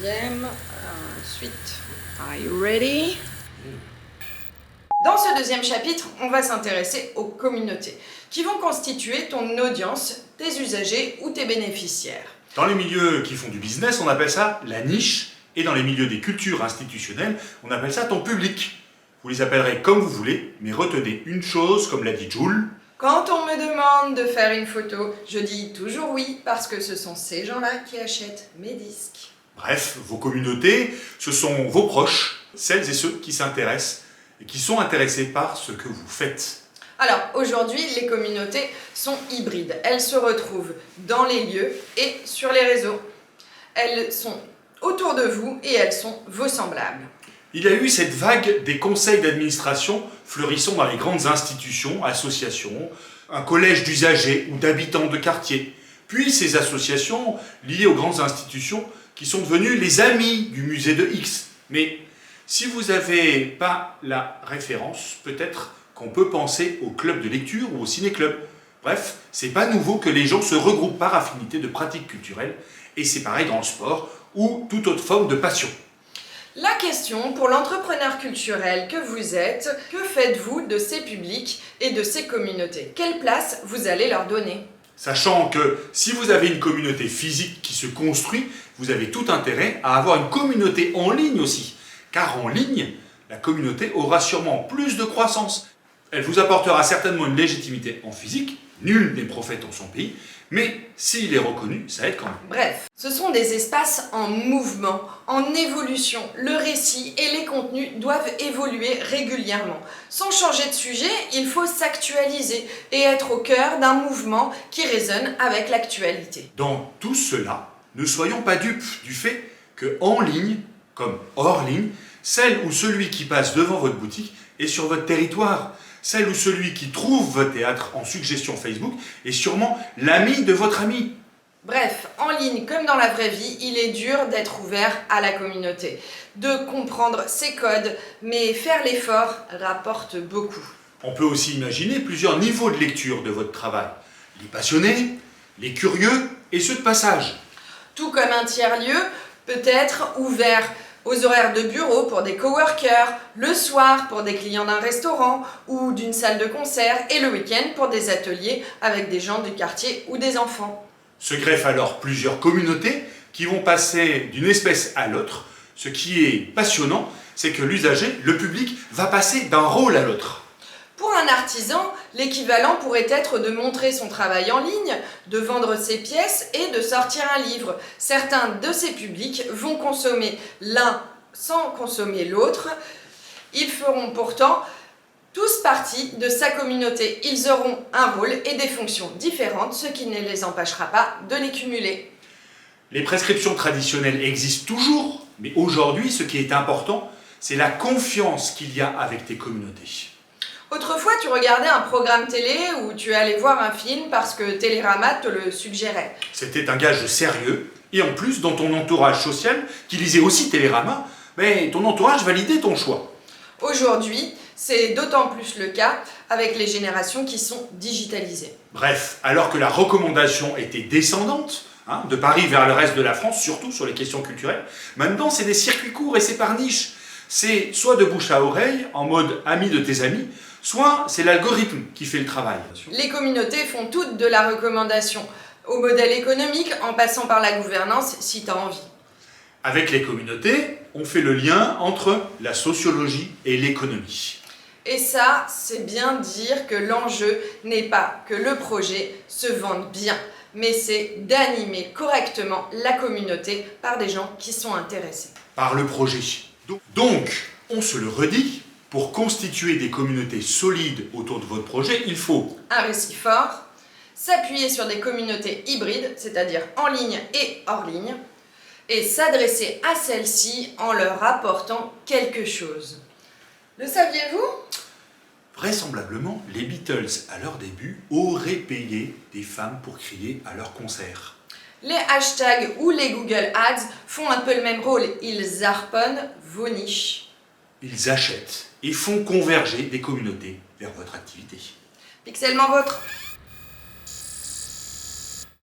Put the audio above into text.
deuxième. Ensuite, are you ready? Dans ce deuxième chapitre, on va s'intéresser aux communautés qui vont constituer ton audience, tes usagers ou tes bénéficiaires. Dans les milieux qui font du business, on appelle ça la niche, et dans les milieux des cultures institutionnelles, on appelle ça ton public. Vous les appellerez comme vous voulez, mais retenez une chose, comme l'a dit Jules. Quand on me demande de faire une photo, je dis toujours oui parce que ce sont ces gens-là qui achètent mes disques. Bref, vos communautés, ce sont vos proches, celles et ceux qui s'intéressent et qui sont intéressés par ce que vous faites. Alors aujourd'hui, les communautés sont hybrides. Elles se retrouvent dans les lieux et sur les réseaux. Elles sont autour de vous et elles sont vos semblables. Il y a eu cette vague des conseils d'administration fleurissant dans les grandes institutions, associations, un collège d'usagers ou d'habitants de quartier. Puis ces associations liées aux grandes institutions qui sont devenues les amis du musée de X. Mais si vous n'avez pas la référence, peut-être qu'on peut penser au club de lecture ou au ciné-club. Bref, c'est pas nouveau que les gens se regroupent par affinité de pratiques culturelles, et c'est pareil dans le sport ou toute autre forme de passion. La question pour l'entrepreneur culturel que vous êtes, que faites-vous de ces publics et de ces communautés? Quelle place vous allez leur donner? Sachant que si vous avez une communauté physique qui se construit, vous avez tout intérêt à avoir une communauté en ligne aussi. Car en ligne, la communauté aura sûrement plus de croissance. Elle vous apportera certainement une légitimité en physique, nul n'est prophète en son pays, mais s'il est reconnu, ça aide quand même. Bref, ce sont des espaces en mouvement, en évolution. Le récit et les contenus doivent évoluer régulièrement. Sans changer de sujet, il faut s'actualiser et être au cœur d'un mouvement qui résonne avec l'actualité. Dans tout cela, ne soyons pas dupes du fait que en ligne, comme hors ligne, celle ou celui qui passe devant votre boutique est sur votre territoire. Celle ou celui qui trouve votre théâtre en suggestion Facebook est sûrement l'ami de votre ami. Bref, en ligne comme dans la vraie vie, il est dur d'être ouvert à la communauté, de comprendre ses codes, mais faire l'effort rapporte beaucoup. On peut aussi imaginer plusieurs niveaux de lecture de votre travail. Les passionnés, les curieux et ceux de passage. Tout comme un tiers-lieu peut être ouvert aux horaires de bureau pour des coworkers, le soir pour des clients d'un restaurant ou d'une salle de concert et le week-end pour des ateliers avec des gens du quartier ou des enfants. Se greffent alors plusieurs communautés qui vont passer d'une espèce à l'autre. Ce qui est passionnant, c'est que l'usager, le public, va passer d'un rôle à l'autre. Pour un artisan, l'équivalent pourrait être de montrer son travail en ligne, de vendre ses pièces et de sortir un livre. Certains de ces publics vont consommer l'un sans consommer l'autre. Ils feront pourtant tous partie de sa communauté. Ils auront un rôle et des fonctions différentes, ce qui ne les empêchera pas de les cumuler. Les prescriptions traditionnelles existent toujours, mais aujourd'hui, ce qui est important, c'est la confiance qu'il y a avec tes communautés. Autrefois, tu regardais un programme télé ou tu allais voir un film parce que Télérama te le suggérait. C'était un gage de sérieux, et en plus, dans ton entourage social, qui lisait aussi Télérama, ton entourage validait ton choix. Aujourd'hui, c'est d'autant plus le cas avec les générations qui sont digitalisées. Bref, alors que la recommandation était descendante, de Paris vers le reste de la France, surtout sur les questions culturelles, maintenant c'est des circuits courts et c'est par niche. C'est soit de bouche à oreille, en mode ami de tes amis, soit c'est l'algorithme qui fait le travail. Les communautés font toutes de la recommandation, au modèle économique en passant par la gouvernance si tu as envie. Avec les communautés, on fait le lien entre la sociologie et l'économie. Et ça, c'est bien dire que l'enjeu n'est pas que le projet se vende bien, mais c'est d'animer correctement la communauté par des gens qui sont intéressés. Par le projet. Donc, on se le redit, pour constituer des communautés solides autour de votre projet, il faut un récit fort, s'appuyer sur des communautés hybrides, c'est-à-dire en ligne et hors ligne, et s'adresser à celles-ci en leur apportant quelque chose. Le saviez-vous ? Vraisemblablement, les Beatles, à leur début, auraient payé des femmes pour crier à leur concert. Les hashtags ou les Google Ads font un peu le même rôle. Ils harponnent vos niches. Ils achètent et font converger des communautés vers votre activité. Pixellement vôtre.